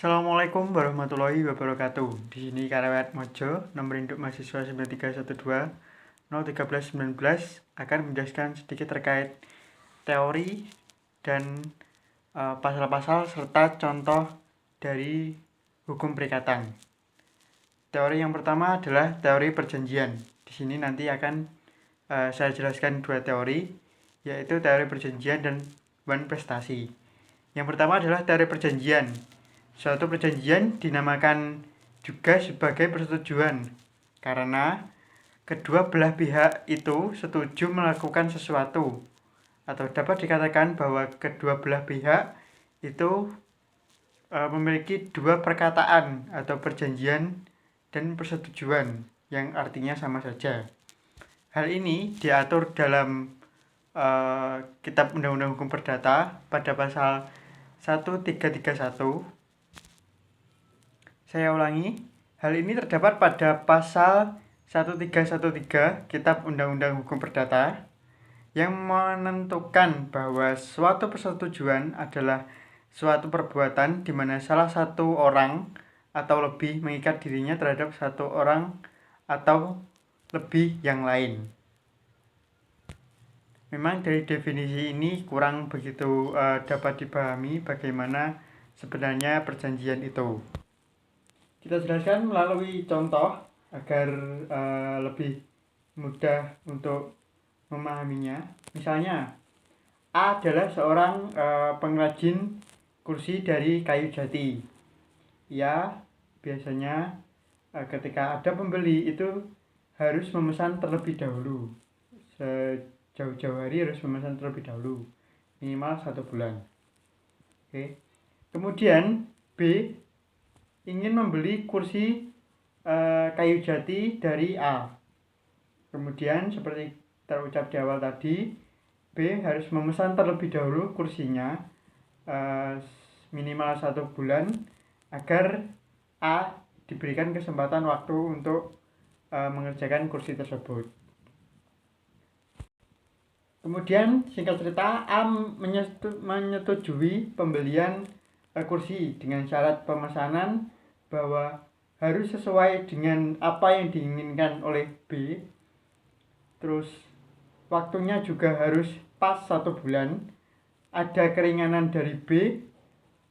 Assalamualaikum warahmatullahi wabarakatuh. Di sini Karawat Mojo, nomor induk mahasiswa 9312 01319 akan menjelaskan sedikit terkait teori dan pasal-pasal serta contoh dari hukum perikatan. Teori yang pertama adalah teori perjanjian. Di sini nanti akan saya jelaskan dua teori, yaitu teori perjanjian dan beban prestasi. Yang pertama adalah teori perjanjian. Suatu perjanjian dinamakan juga sebagai persetujuan karena kedua belah pihak itu setuju melakukan sesuatu, atau dapat dikatakan bahwa kedua belah pihak itu memiliki dua perkataan atau perjanjian dan persetujuan yang artinya sama saja. Hal ini diatur dalam Kitab Undang-Undang Hukum Perdata pada pasal 1331. Saya ulangi, hal ini terdapat pada pasal 1313 Kitab Undang-Undang Hukum Perdata yang menentukan bahwa suatu persetujuan adalah suatu perbuatan di mana salah satu orang atau lebih mengikat dirinya terhadap satu orang atau lebih yang lain. Memang dari definisi ini kurang begitu dapat dipahami bagaimana sebenarnya perjanjian itu. Kita jelaskan melalui contoh agar lebih mudah untuk memahaminya. Misalnya, A adalah seorang pengrajin kursi dari kayu jati. Ia biasanya ketika ada pembeli itu harus memesan terlebih dahulu. Sejauh-jauh hari harus memesan terlebih dahulu, minimal 1 bulan. Oke. Kemudian B ingin membeli kursi kayu jati dari A. Kemudian seperti terucap di awal tadi, B harus memesan terlebih dahulu kursinya minimal 1 bulan agar A diberikan kesempatan waktu untuk mengerjakan kursi tersebut. Kemudian singkat cerita, A menyetujui pembelian kursi dengan syarat pemesanan bahwa harus sesuai dengan apa yang diinginkan oleh B. Terus waktunya juga harus pas 1 bulan. Ada keringanan dari B,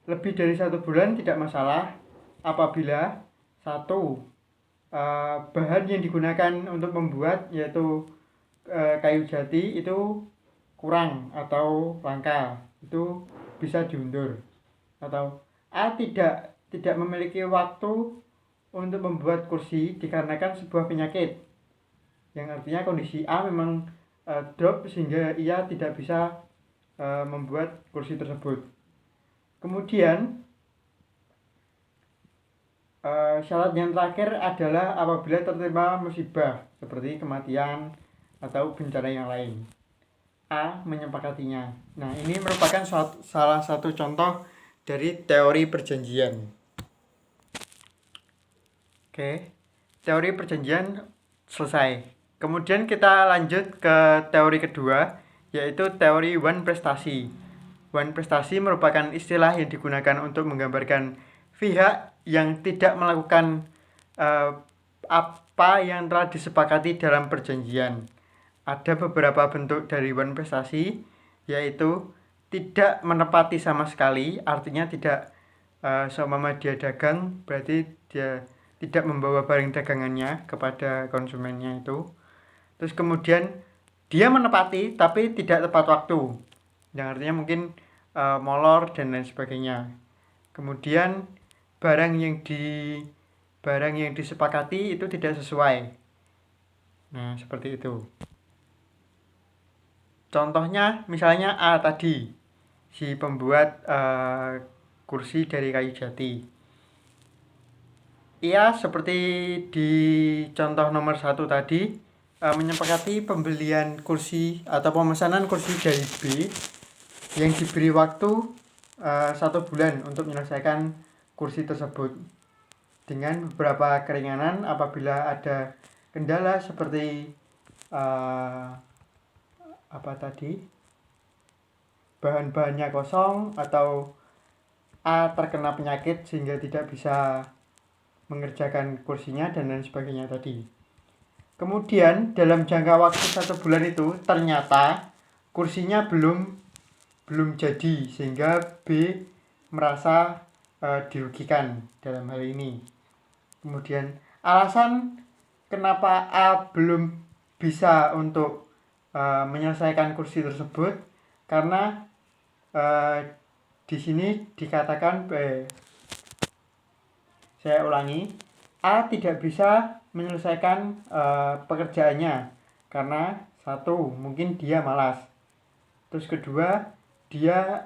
lebih dari 1 bulan tidak masalah apabila satu, bahan yang digunakan untuk membuat yaitu kayu jati itu kurang atau langka, itu bisa diundur. Atau A tidak memiliki waktu untuk membuat kursi dikarenakan sebuah penyakit, yang artinya kondisi A memang drop sehingga ia tidak bisa membuat kursi tersebut. Kemudian syarat yang terakhir adalah apabila tertimpa musibah seperti kematian atau bencana yang lain. A menyepakatinya. Nah, ini merupakan salah satu contoh dari teori perjanjian. Oke, teori perjanjian selesai. Kemudian kita lanjut ke teori kedua, yaitu teori wan prestasi. Wan prestasi merupakan istilah yang digunakan untuk menggambarkan pihak yang tidak melakukan apa yang telah disepakati dalam perjanjian. Ada beberapa bentuk dari wan prestasi, yaitu tidak menepati sama sekali, artinya tidak seumpama dia dagang, berarti dia tidak membawa barang dagangannya kepada konsumennya itu. Terus kemudian dia menepati tapi tidak tepat waktu, yang artinya mungkin molor dan lain sebagainya. Kemudian barang yang disepakati itu tidak sesuai. Nah, seperti itu. Contohnya misalnya A tadi, si pembuat kursi dari kayu jati. Ia seperti di contoh nomor 1 tadi menyepakati pembelian kursi atau pemesanan kursi dari B yang diberi waktu 1 bulan untuk menyelesaikan kursi tersebut dengan beberapa keringanan apabila ada kendala seperti bahan-bahannya kosong atau A terkena penyakit sehingga tidak bisa mengerjakan kursinya dan lain sebagainya tadi. Kemudian dalam jangka waktu 1 bulan itu ternyata kursinya belum jadi sehingga B merasa dirugikan dalam hal ini. Kemudian alasan kenapa A belum bisa untuk menyelesaikan kursi tersebut karena di sini dikatakan saya ulangi, A tidak bisa menyelesaikan pekerjaannya karena satu, mungkin dia malas. Terus kedua, dia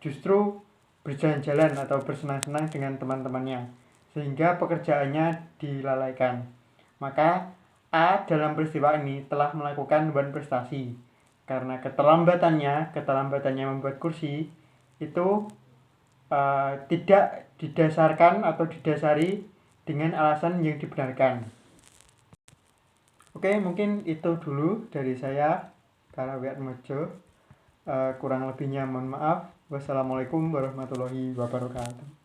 justru berjalan-jalan atau bersenang-senang dengan teman-temannya sehingga pekerjaannya dilalaikan. Maka A dalam peristiwa ini telah melakukan one prestasi karena keterlambatannya membuat kursi itu tidak didasarkan atau didasari dengan alasan yang dibenarkan. Oke, mungkin itu dulu dari saya, Karawiatmojo. Kurang lebihnya mohon maaf. Wassalamualaikum warahmatullahi wabarakatuh.